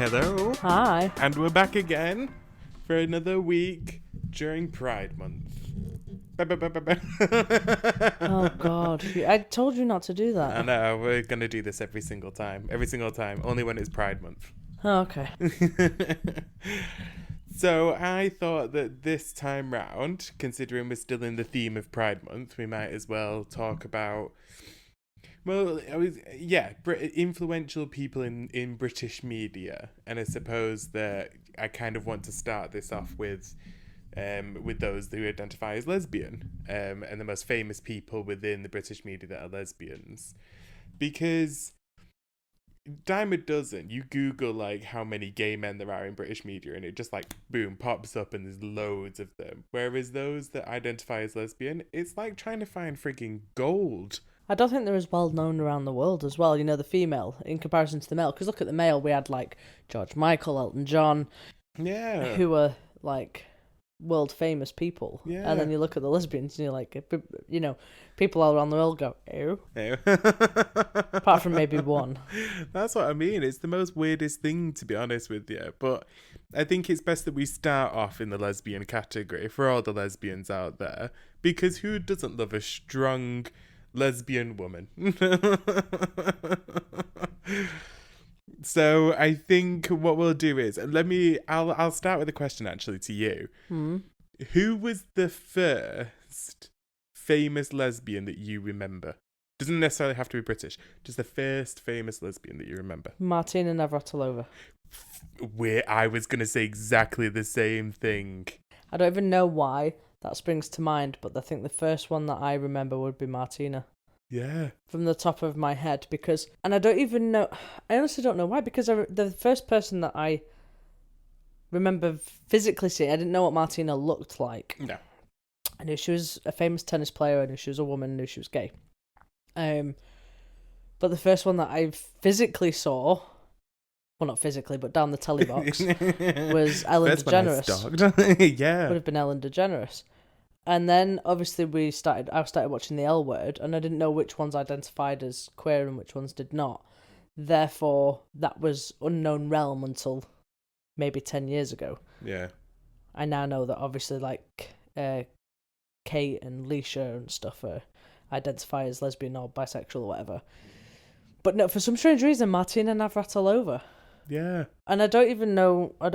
Hello. Hi. And we're back again for another week during Pride Month. Oh God, I told you not to do that. I know, we're going to do this every single time. Every single time. Only when it's Pride Month. Oh, okay. So I thought that this time round, considering we're still in the theme of Pride Month, we might as well talk about, influential people in British media. And I suppose that I kind of want to start this off with those who identify as lesbian, and the most famous people within the British media that are lesbians. Because dime a dozen, you Google like how many gay men there are in British media and it just like boom pops up and there's loads of them. Whereas those that identify as lesbian, it's like trying to find frigging gold. I don't think they're as well known around the world as well. You know, the female in comparison to the male. Because look at the male, we had like George Michael, Elton John, who were like world famous people. Yeah. And then you look at the lesbians and you're like, you know, people all around the world go, ew. Apart from maybe one. That's what I mean. It's the most weirdest thing, to be honest with you. But I think it's best that we start off in the lesbian category for all the lesbians out there. Because who doesn't love a strong lesbian woman? So I think what we'll do is I'll start with a question actually to you. Who was the first famous lesbian that you remember? Doesn't necessarily have to be British. Just the first famous lesbian that you remember. Martina Navratilova. I was going to say exactly the same thing. I don't even know why that springs to mind, but I think the first one that I remember would be Martina. Yeah. From the top of my head, and I don't even know, I honestly don't know why, because the first person that I remember physically seeing, I didn't know what Martina looked like. No. I knew she was a famous tennis player, I knew she was a woman, I knew she was gay. But the first one that I physically saw, well, not physically, but down the telly box, was Ellen DeGeneres. Yeah. Would have been Ellen DeGeneres. And then, obviously, I started watching the L Word, and I didn't know which ones identified as queer and which ones did not. Therefore, that was unknown realm until maybe 10 years ago. Yeah. I now know that, obviously, like, Kate and Leisha and stuff identify as lesbian or bisexual or whatever. But no, for some strange reason, Martina Navratilova. Yeah. And I don't even know, I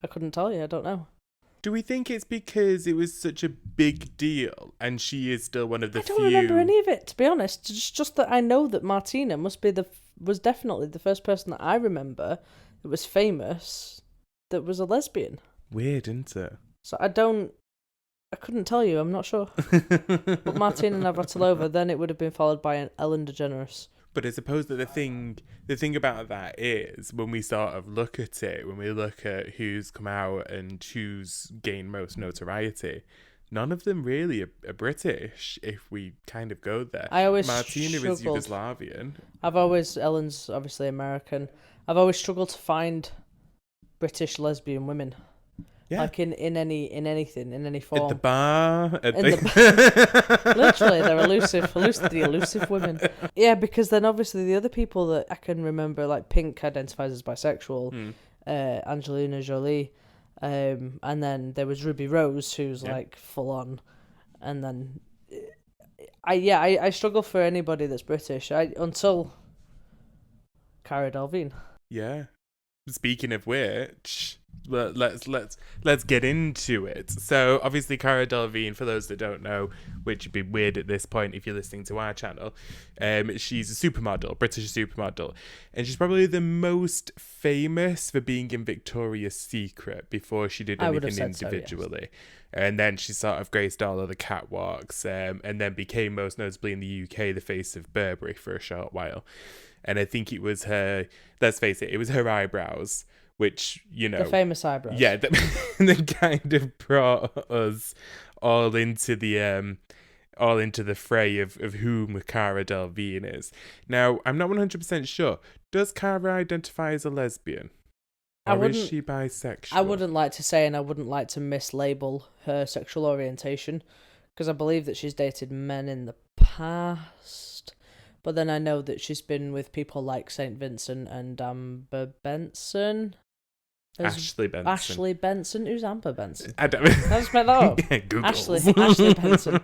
couldn't tell you, I don't know. Do we think it's because it was such a big deal and she is still one of the few... I don't remember any of it, to be honest. It's just that I know that Martina was definitely the first person that I remember that was famous that was a lesbian. Weird, isn't it? So I couldn't tell you, I'm not sure. But Martina Navratilova, then it would have been followed by an Ellen DeGeneres. But I suppose that the thing about that is when we sort of look at it, when we look at who's come out and who's gained most notoriety, none of them really are British, if we kind of go there. Martina is Yugoslavian. Ellen's obviously American. I've always struggled to find British lesbian women. Yeah. Like in anything, in any form. At the bar. Literally, they're elusive women. Yeah, because then obviously the other people that I can remember, like Pink identifies as bisexual, Angelina Jolie, and then there was Ruby Rose, who's like full on, and then I struggle for anybody that's British until Cara Delevingne. Yeah. Speaking of which, let's get into it. So obviously Cara Delevingne, for those that don't know, which would be weird at this point if you're listening to our channel, she's a supermodel, British supermodel, and she's probably the most famous for being in Victoria's Secret before she did anything individually. So, yes. And then she sort of graced all of the catwalks, and then became most notably in the UK the face of Burberry for a short while. And I think it was her, let's face it was her eyebrows, which, you know... The famous eyebrows. Yeah, that kind of brought us all into the fray of whom Cara Delevingne is. Now, I'm not 100% sure. Does Cara identify as a lesbian? Or is she bisexual? I wouldn't like to say, and I wouldn't like to mislabel her sexual orientation, because I believe that she's dated men in the past. But then I know that she's been with people like St. Vincent and Amber Benson. Ashley Benson. Ashley Benson. Who's Amber Benson? I don't. I just made that up. Google. Ashley Benson.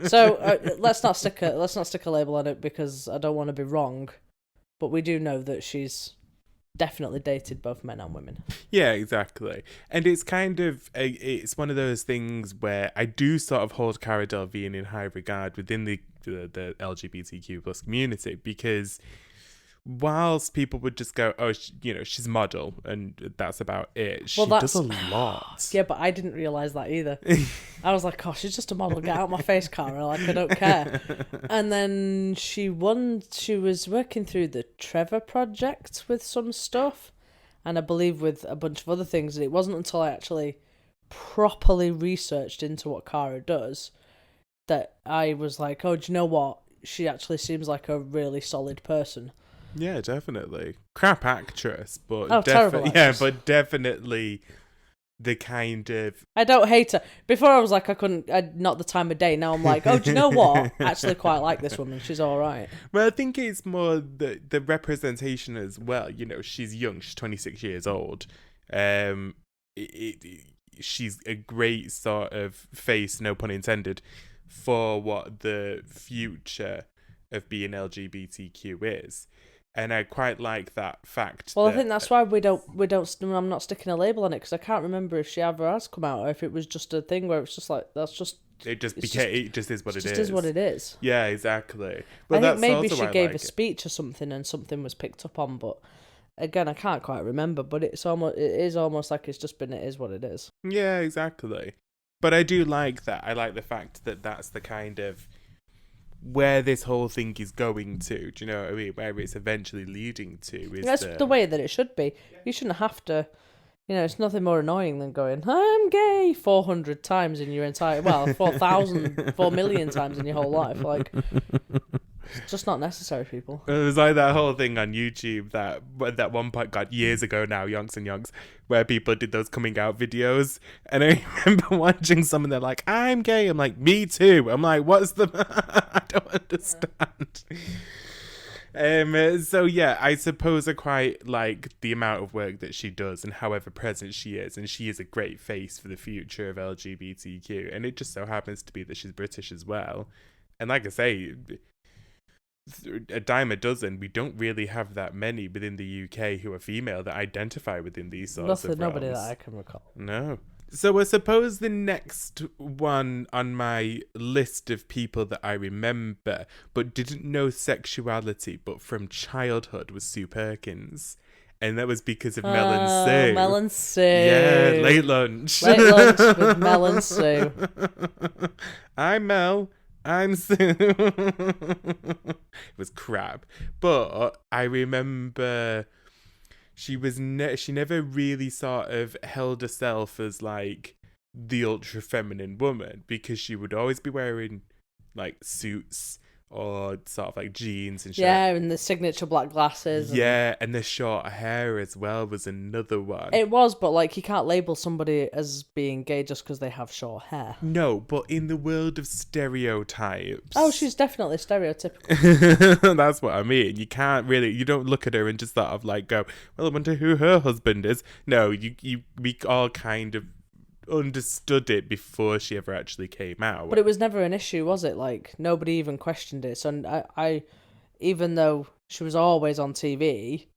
So let's not stick a label on it because I don't want to be wrong. But we do know that she's definitely dated both men and women. Yeah, exactly. And it's kind of it's one of those things where I do sort of hold Cara Delevingne in high regard within the LGBTQ plus community, because whilst people would just go, oh, she's a model and that's about it, she does a lot. Yeah, but I didn't realise that either. I was like, oh, she's just a model. Get out my face, Cara. Like, I don't care. And then she was working through the Trevor Project with some stuff, and I believe with a bunch of other things. And it wasn't until I actually properly researched into what Cara does that I was like, oh, do you know what? She actually seems like a really solid person. Yeah, definitely. Crap actress, but terrible actress. But definitely the kind of... I don't hate her. Before I was like, not the time of day. Now I'm like, oh, do you know what? I actually quite like this woman. She's all right. Well, I think it's more the representation as well. She's young. She's 26 years old. She's a great sort of face, no pun intended, for what the future of being LGBTQ is. And I quite like that fact. Well, I think that's why I'm not sticking a label on it, because I can't remember if she ever has come out or if it was just a thing where it's just like, it just is what it is. It is what it is. Yeah, exactly. But I think maybe she gave a speech or something and something was picked up on, but again, I can't quite remember. But it is almost like it's just been, it is what it is. Yeah, exactly. But I do like that. I like the fact that that's the kind of where this whole thing is going to. Do you know what I mean? Where it's eventually leading to. That's the way that it should be. You shouldn't have to. It's nothing more annoying than going, I'm gay 400 times in your entire, 4 million times in your whole life. Like, it's just not necessary, people. It was like that whole thing on YouTube that one part got years ago now, Yonks and Yonks, where people did those coming out videos. And I remember watching some and they're like, I'm gay. I'm like, me too. I'm like, what's the... I don't understand. So yeah, I suppose I quite like the amount of work that she does and however present she is, and she is a great face for the future of LGBTQ, and it just so happens to be that she's British as well. And like I say, a dime a dozen, we don't really have that many within the UK who are female that identify within these sorts of realms. Nobody that I can recall. No. So I suppose the next one on my list of people that I remember but didn't know sexuality but from childhood was Sue Perkins. And that was because of Mel and Sue. Mel and Sue. Yeah, Late Lunch. Late Lunch with Mel and Sue. I'm Mel. I'm Sue. It was crap. But I remember... She never really sort of held herself as like the ultra feminine woman, because she would always be wearing like suits or sort of like jeans and shit. Yeah, and the signature black glasses. Yeah, and the short hair as well was another one. It was, but like you can't label somebody as being gay just because they have short hair. No, but in the world of stereotypes. Oh, she's definitely stereotypical. That's what I mean. You don't look at her and just sort of like go, well, I wonder who her husband is. No, we all kind of understood it before she ever actually came out. But it was never an issue, was it? Like, nobody even questioned it. So I even though she was always on TV,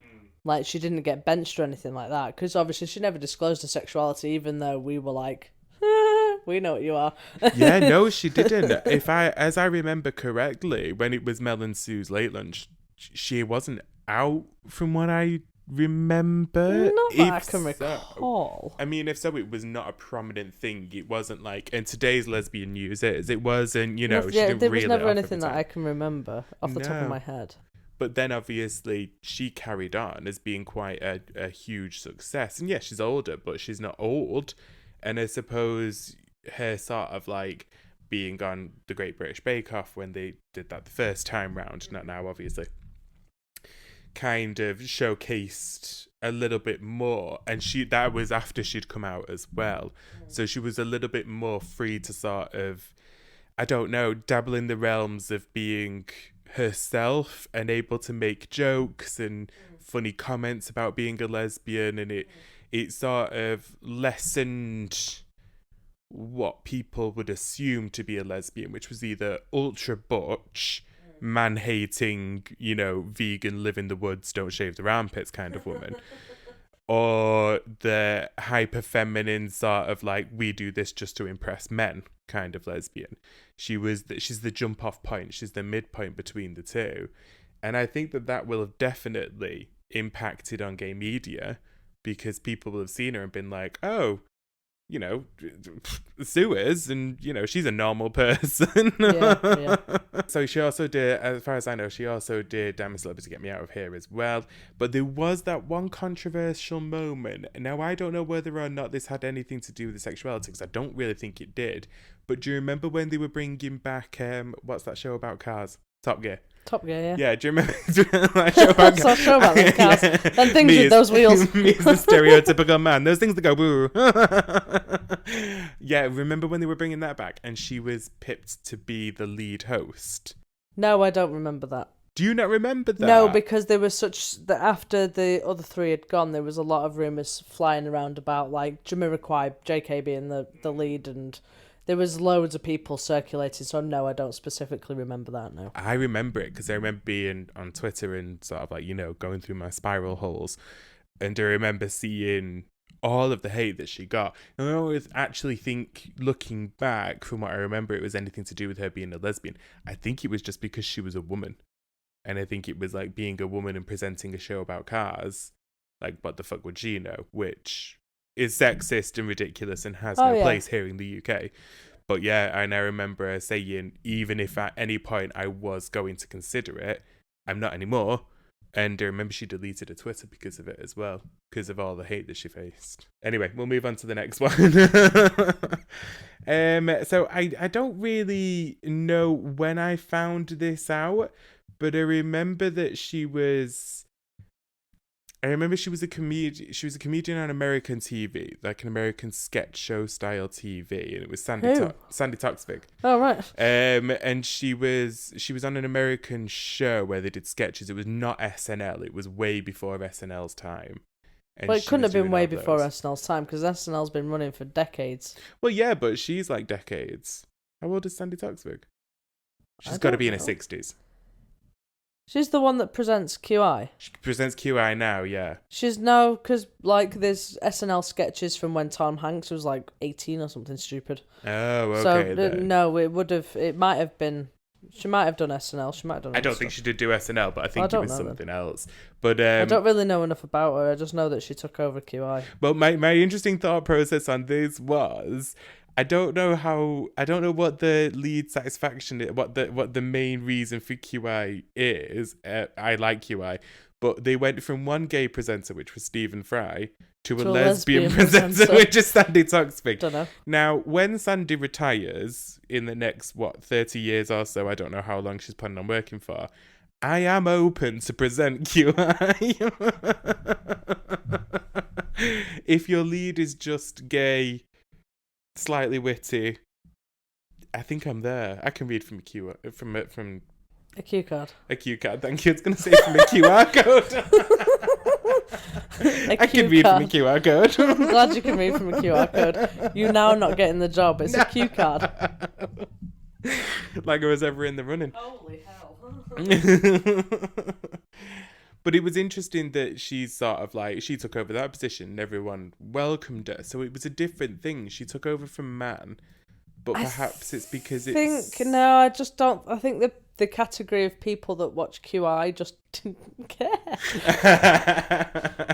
like, she didn't get benched or anything like that, because obviously she never disclosed her sexuality, even though we were like, we know what you are. Yeah, no, she didn't. As I remember correctly, when it was Mel and Sue's Late Lunch, she wasn't out from what I remember. Not that I can recall. I mean, if so, it was not a prominent thing. It wasn't like in today's lesbian news it wasn't, she didn't there was reel never it off anything at the that time. I can remember off the top of my head. But then obviously she carried on as being quite a huge success. And yeah, she's older, but she's not old. And I suppose her sort of like being on the Great British Bake Off when they did that the first time round, not now obviously, kind of showcased a little bit more, and that was after she'd come out as well, so she was a little bit more free to sort of, I don't know, dabble in the realms of being herself and able to make jokes and funny comments about being a lesbian, and it sort of lessened what people would assume to be a lesbian, which was either ultra butch, man hating, vegan, live in the woods, don't shave their armpits kind of woman, or the hyper feminine sort of like, we do this just to impress men kind of lesbian. She's the jump off point. She's the midpoint between the two. And I think that will have definitely impacted on gay media, because people will have seen her and been like, oh, sewers, and she's a normal person. Yeah. So she also did, as far as I know, Damn a Celebrity, Get Me Out of Here as well. But there was that one controversial moment. Now, I don't know whether or not this had anything to do with the sexuality, because I don't really think it did. But do you remember when they were bringing back what's that show about cars? Top Gear. Top Gear, yeah. Yeah, do you remember that show about What's that show about those cars? Yeah. And things with those wheels. Me is the stereotypical man. Those things that go boo. Yeah, remember when they were bringing that back and she was pipped to be the lead host? No, I don't remember that. Do you not remember that? No, because there was that after the other three had gone, there was a lot of rumours flying around about like Jamiroquai, JK being the lead, and there was loads of people circulating. So no, I don't specifically remember that. No, I remember it because I remember being on Twitter and sort of like going through my spiral holes, and I remember seeing all of the hate that she got. And I always actually think, looking back from what I remember, it was anything to do with her being a lesbian. I think it was just because she was a woman. And I think it was like being a woman and presenting a show about cars. Like, what the fuck would she know? Which is sexist and ridiculous and has no place here in the UK. But yeah, and I remember her saying, even if at any point I was going to consider it, I'm not anymore. And I remember she deleted her Twitter because of it as well, because of all the hate that she faced. Anyway, we'll move on to the next one. So I don't really know when I found this out, but I remember that she was a comedian. She was a comedian on American TV, like an American sketch show style TV, and it was Sandy Toksvig. Oh right. And she was on an American show where they did sketches. It was not SNL. It was way before SNL's time. And well, it couldn't have been way before SNL's time, because SNL's been running for decades. Well, yeah, but she's like decades. How old is Sandy Toksvig? She's got to be in her 60s. She's the one that presents QI. She presents QI now, yeah. She's no, because like there's SNL sketches from when Tom Hanks was like 18 or something stupid. Oh, okay. So no, it might have been. She might have done SNL. She might have done. I don't think she did do SNL, but I think it was something else. But I don't really know enough about her. I just know that she took over QI. But my interesting thought process on this was, I don't know what the lead satisfaction is, what the main reason for QI is. I like QI, but they went from one gay presenter, which was Stephen Fry, to a lesbian presenter, which is Sandy Toksvig. Don't know. Now, when Sandy retires in the next 30 years or so, I don't know how long she's planning on working for, I am open to present QI. If your lead is just gay, slightly witty, I think I'm there. I can read from a Q from a Q card. A Q card. Thank you. It's going to say from a QR code. I can read from a QR code. I'm glad you can read from a QR code. You now not getting the job. It's a Q card. Like I was ever in the running. Holy hell. But it was interesting that she sort of like, she took over that position and everyone welcomed her. So it was a different thing. She took over from man, but perhaps it's because No, I just don't. I think the category of people that watch QI just didn't care.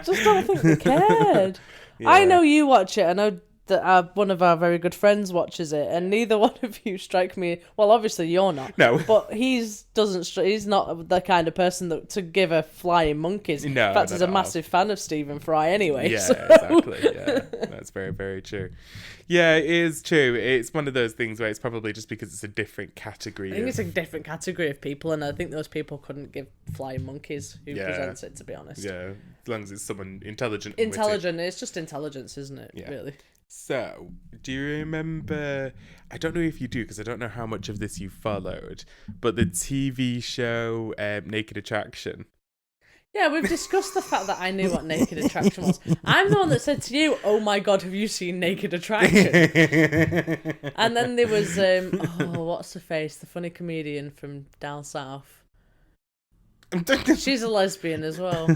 Just don't think they cared. Yeah. I know you watch it. I know that one of our very good friends watches it, and neither one of you strike me. Well, obviously you're not. No, but he's not the kind of person to give a flying monkeys. No, in fact, he's a massive fan of Stephen Fry anyway. Yeah, so. Exactly. Yeah, that's very, very true. Yeah, it is true. It's one of those things where it's probably just because it's a different category. I think it's a different category of people, and I think those people couldn't give flying monkeys who presents it, to be honest. Yeah, as long as it's someone intelligent. Intelligent. It's just intelligence, isn't it? Yeah. Really. So, do you remember? I don't know if you do because I don't know how much of this you followed, but the TV show Naked Attraction. Yeah, we've discussed the fact that I knew what Naked Attraction was. I'm the one that said to you, "Oh my god, have you seen Naked Attraction?" And then there was what's her face, the funny comedian from down south. She's a lesbian as well.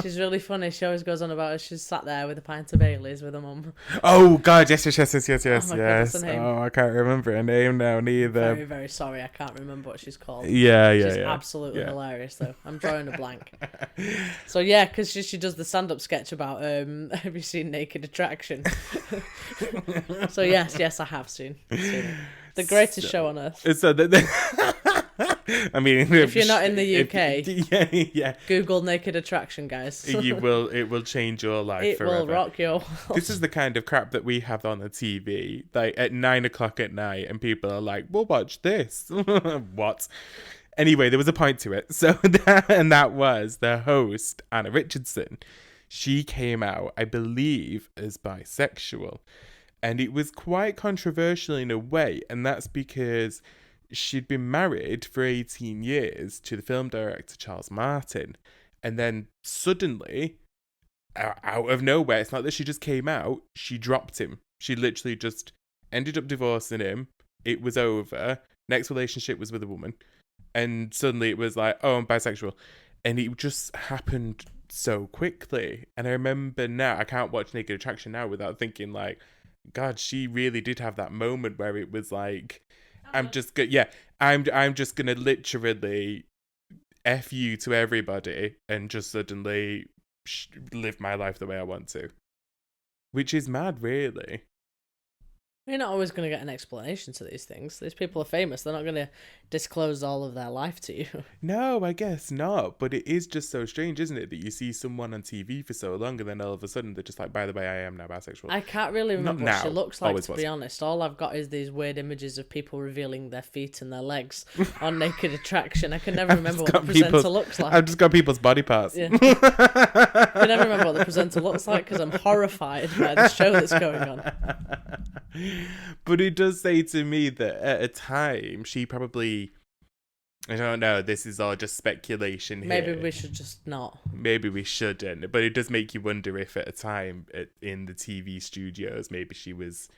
She's really funny. She always goes on about it. She's sat there with a pint of Baileys with her mum. Oh God, yes. Oh my God, what's her name? Oh, I can't remember her name now neither. Very, very sorry, I can't remember what she's called. Yeah. She's absolutely hilarious though. I'm drawing a blank. So yeah, because she does the stand-up sketch about have you seen Naked Attraction? So yes, I have seen it. The greatest show on earth. So I mean, if you're not in the UK, yeah, Google Naked Attraction, guys. It will change your life. It forever. will rock your world. This is the kind of crap that we have on the TV, like at 9:00 at night, and people are like, "We'll watch this." What? Anyway, there was a point to it. So that was the host, Anna Richardson. She came out, I believe, as bisexual. And it was quite controversial in a way, and that's because she'd been married for 18 years to the film director Charles Martin. And then suddenly, out of nowhere, it's not that she just came out, she dropped him. She literally just ended up divorcing him. It was over. Next relationship was with a woman. And suddenly it was like, oh, I'm bisexual. And it just happened so quickly. And I remember now, I can't watch Naked Attraction now without thinking like, God, she really did have that moment where it was like, I'm just gonna literally F you to everybody and just suddenly live my life the way I want to. Which is mad, really. You're not always going to get an explanation to these things. These people are famous. They're not going to disclose all of their life to you. No, I guess not. But it is just so strange, isn't it? That you see someone on TV for so long and then all of a sudden they're just like, by the way, I am now bisexual. I can't really remember what she looks like, to be honest. All I've got is these weird images of people revealing their feet and their legs on Naked Attraction. I can never remember what the presenter looks like. I've just got people's body parts. Yeah. I can never remember what the presenter looks like because I'm horrified by the show that's going on. But it does say to me that at a time she probably, I don't know, this is all just speculation here. Maybe we should just not. Maybe we shouldn't. But it does make you wonder if at a time in the TV studios, maybe she was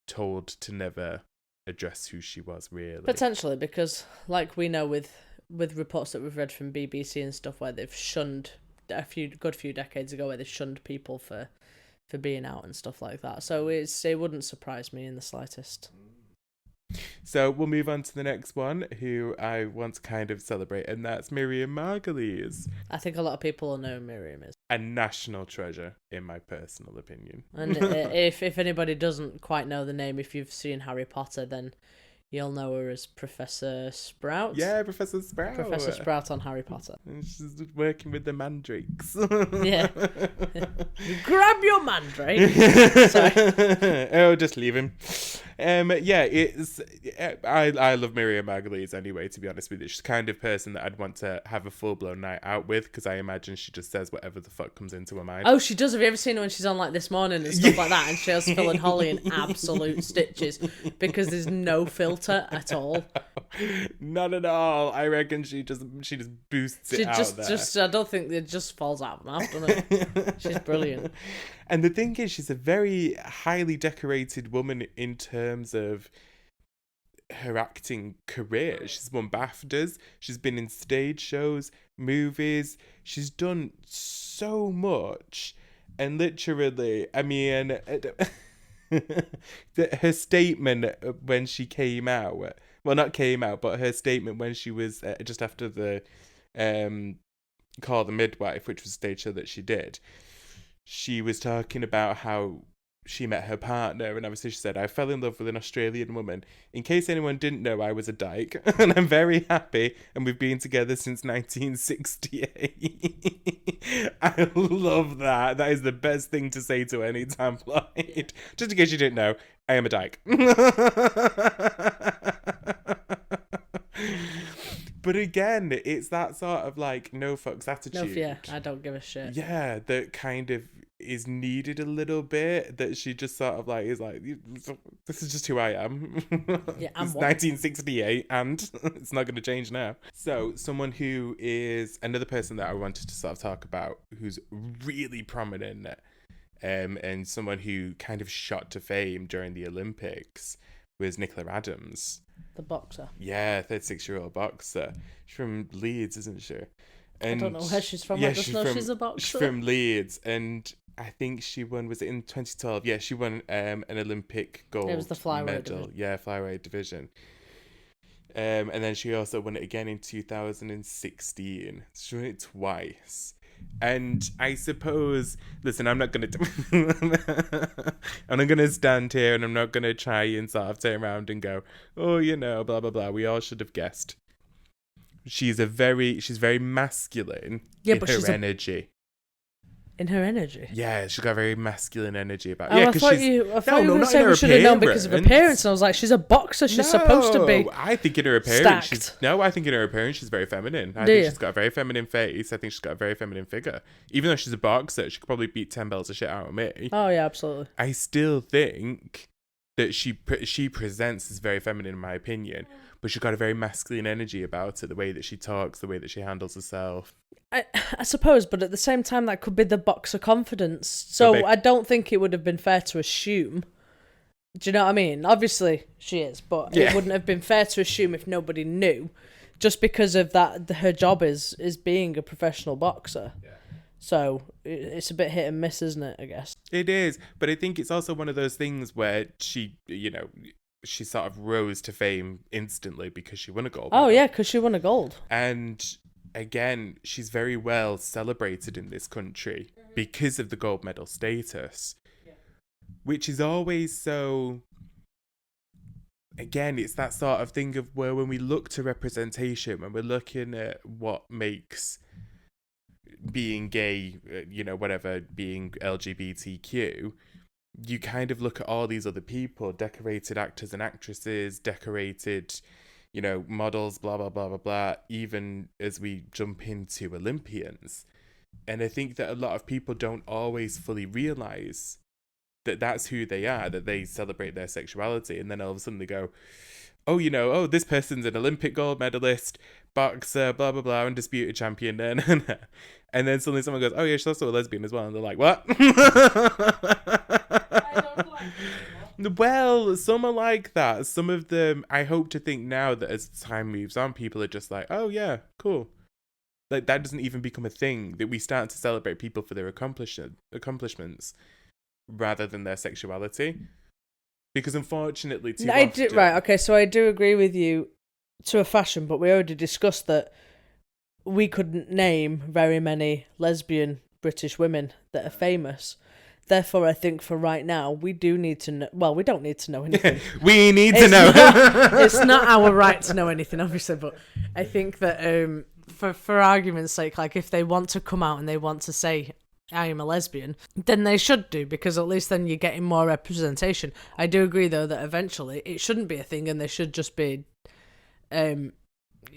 told to never address who she was really. Potentially, because like we know with reports that we've read from BBC and stuff where they've shunned a good few decades ago, where they've shunned people for being out and stuff like that. So it wouldn't surprise me in the slightest. So we'll move on to the next one, who I want to kind of celebrate, and that's Miriam Margolyes. I think a lot of people will know who Miriam is. A national treasure, in my personal opinion. And if anybody doesn't quite know the name, if you've seen Harry Potter, then you'll know her as Professor Sprout. Yeah, Professor Sprout. Professor Sprout on Harry Potter. And she's working with the mandrakes. Yeah. Grab your mandrake. Sorry. Oh, just leave him. Yeah, I love Miriam Margolyes anyway, to be honest with you. She's the kind of person that I'd want to have a full-blown night out with, because I imagine she just says whatever the fuck comes into her mind. Oh, she does. Have you ever seen her when she's on like This Morning and stuff like that, and she has Phil and Holly in absolute stitches because there's no filter at all? Not at all. I reckon she just boosts it out there. I don't think it just falls out of her mouth, doesn't it? She's brilliant. And the thing is, she's a very highly decorated woman in terms of her acting career. She's won BAFTAs. She's been in stage shows, movies. She's done so much. And literally, I mean, her statement when she came out, well, not came out, but her statement when she was just after the Call the Midwife, which was a stage show that she did, she was talking about how she met her partner, and obviously she said, I fell in love with an Australian woman. In case anyone didn't know, I was a dyke, and I'm very happy, and we've been together since 1968. I love that. That is the best thing to say to any tabloid. Just in case you didn't know, I am a dyke. But again, it's that sort of like no fucks attitude. No, yeah, I don't give a shit. Yeah, that kind of is needed a little bit, that she just sort of like is like, this is just who I am. Yeah, It's 1968 and it's not going to change now. So someone who is another person that I wanted to sort of talk about, who's really prominent, and someone who kind of shot to fame during the Olympics, was Nicola Adams. The boxer. Yeah, 36-year-old boxer. She's from Leeds, isn't she? And I don't know where she's from. yeah, I just know she's a boxer. She's from Leeds, and I think she won. Was it in 2012? Yeah, she won an Olympic gold It was the flyweight medal. division. Yeah, flyweight division. And then she also won it again in 2016. She won it twice. And I suppose, listen, I'm not gonna stand here and I'm not gonna try and sort of turn around and go, oh, you know, blah blah blah. We all should have guessed. She's very masculine in her energy. In her energy? Yeah, she's got very masculine energy about. Oh, Yeah, I thought you were going to say we should have known because of appearance. And I was like, she's a boxer. She's supposed to be. I think in her appearance, she's very feminine. I think she's got a very feminine face. I think she's got a very feminine figure. Even though she's a boxer, she could probably beat 10 bells of shit out of me. Oh yeah, absolutely. I still think that she presents as very feminine in my opinion, but she's got a very masculine energy about it. The way that she talks, the way that she handles herself. I suppose, but at the same time, that could be the boxer confidence. So I don't think it would have been fair to assume. Do you know what I mean? Obviously, she is, but it wouldn't have been fair to assume if nobody knew, just because of that. Her job is being a professional boxer. Yeah. So it's a bit hit and miss, isn't it? I guess it is, but I think it's also one of those things where she sort of rose to fame instantly because she won a gold medal. Oh yeah, because she won a gold. And again, she's very well celebrated in this country because of the gold medal status, which is always so. Again, it's that sort of thing of where when we look to representation, when we're looking at what makes being gay, being LGBTQ, you kind of look at all these other people, decorated actors and actresses, decorated models, blah, blah, blah, blah, blah, even as we jump into Olympians. And I think that a lot of people don't always fully realise that that's who they are, that they celebrate their sexuality. And then all of a sudden they go, oh, this person's an Olympic gold medalist, boxer, blah, blah, blah, undisputed champion. And then suddenly someone goes, oh, yeah, she's also a lesbian as well. And they're like, what? I don't like it. Well, some are like that. Some of them, I hope to think now that as time moves on, people are just like, oh yeah, cool. Like that doesn't even become a thing, that we start to celebrate people for their accomplishments rather than their sexuality. Because unfortunately, so I do agree with you to a fashion, but we already discussed that we couldn't name very many lesbian British women that are famous. Therefore, I think for right now, we do need to know. Well, we don't need to know anything. We need to know. It's not our right to know anything, obviously. But I think that for argument's sake, like if they want to come out and they want to say, I am a lesbian, then they should do, because at least then you're getting more representation. I do agree, though, that eventually it shouldn't be a thing and they should just be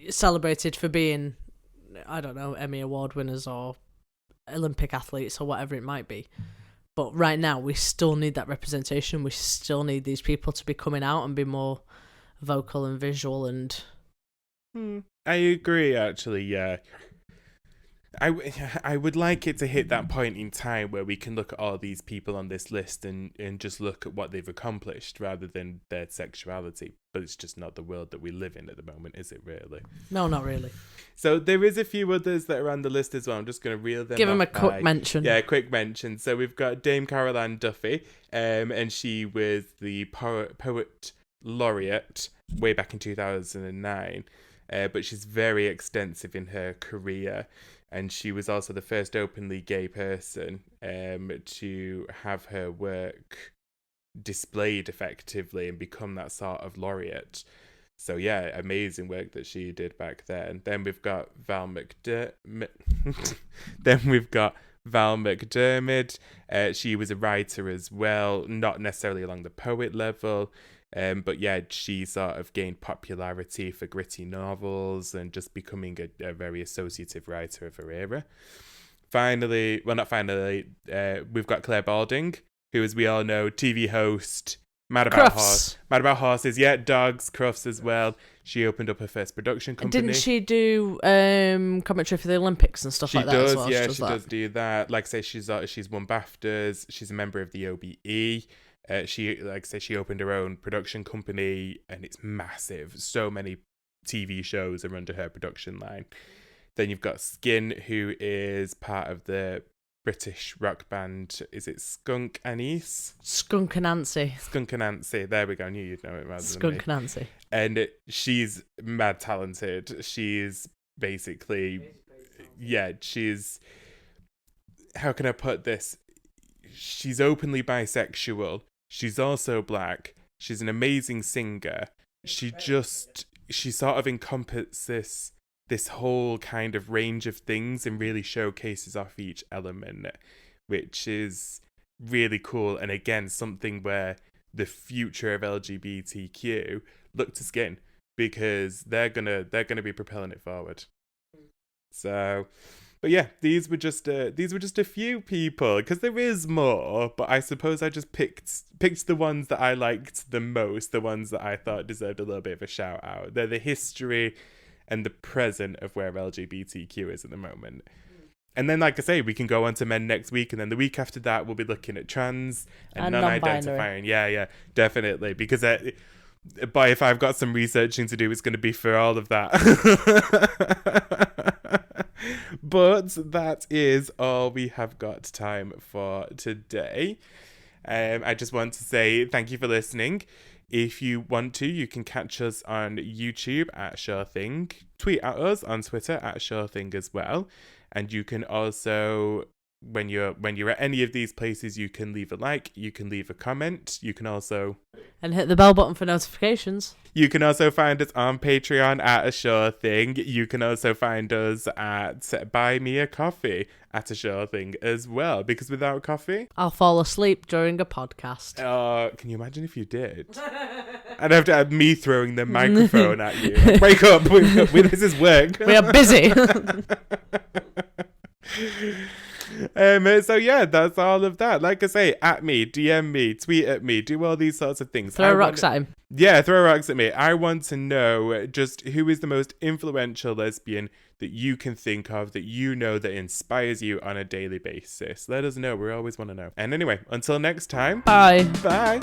celebrated for being, I don't know, Emmy Award winners or Olympic athletes or whatever it might be. But right now, we still need that representation. We still need these people to be coming out and be more vocal and visual. And I agree, actually, yeah. I would like it to hit that point in time where we can look at all these people on this list and just look at what they've accomplished rather than their sexuality. But it's just not the world that we live in at the moment, is it really? No, not really. So there is a few others that are on the list as well. I'm just going to reel them Give them a quick mention. Yeah, quick mention. So we've got Dame Caroline Duffy, and she was the poet laureate way back in 2009. But she's very extensive in her career. And she was also the first openly gay person to have her work displayed effectively and become that sort of laureate. So yeah, amazing work that she did back then. Then we've got Val McDermid. She was a writer as well, not necessarily along the poet level. But yeah, she sort of gained popularity for gritty novels and just becoming a very associative writer of her era. finally, well, not finally, we've got Claire Balding, who, as we all know, TV host, Mad About Horses, yeah, dogs, Crufts as well. She opened up her first production company. Didn't she do commentary for the Olympics and stuff like that as well? Yeah, she does do that. Like I say, she's won BAFTAs. She's a member of the OBE. She opened her own production company, and it's massive. So many TV shows are under her production line. Then you've got Skin, who is part of the British rock band. Is it Skunk Anise? Skunk Anansie. Skunk Anansie. There we go. I knew you'd know it rather Skunk than me. Anansie. And she's mad talented. She's basically, she's, how can I put this? She's openly bisexual. She's also black. She's an amazing singer. She sort of encompasses this whole kind of range of things and really showcases off each element, which is really cool. And again, something where the future of LGBTQ, look to Skin, because they're gonna be propelling it forward. So, but yeah, these were just a few people, because there is more, but I suppose I just picked the ones that I liked the most, the ones that I thought deserved a little bit of a shout out. They're the history and the present of where LGBTQ is at the moment. And then, like I say, we can go on to men next week, and then the week after that, we'll be looking at trans and non-identifying. Yeah, definitely. Because, but if I've got some researching to do, it's going to be for all of that. But that is all we have got time for today. I just want to say thank you for listening. If you want to, you can catch us on YouTube at Sure Thing. Tweet at us on Twitter at Sure Thing as well. And you can also, when you're at any of these places, you can leave a like, you can leave a comment, you can also... And hit the bell button for notifications. You can also find us on Patreon at A Sure Thing. You can also find us at Buy Me a Coffee at A Sure Thing as well. Because without coffee... I'll fall asleep during a podcast. Can you imagine if you did? I'd have to have me throwing the microphone at you. Like, wake up, this is work. We are busy. So yeah, that's all of that. Like I say, at me, DM me, tweet at me, do all these sorts of things. Throw rocks at him. Yeah, throw rocks at me. I want to know just who is the most influential lesbian that you can think of, that you know, that inspires you on a daily basis. Let us know. We always want to know. And anyway, until next time. Bye. Bye.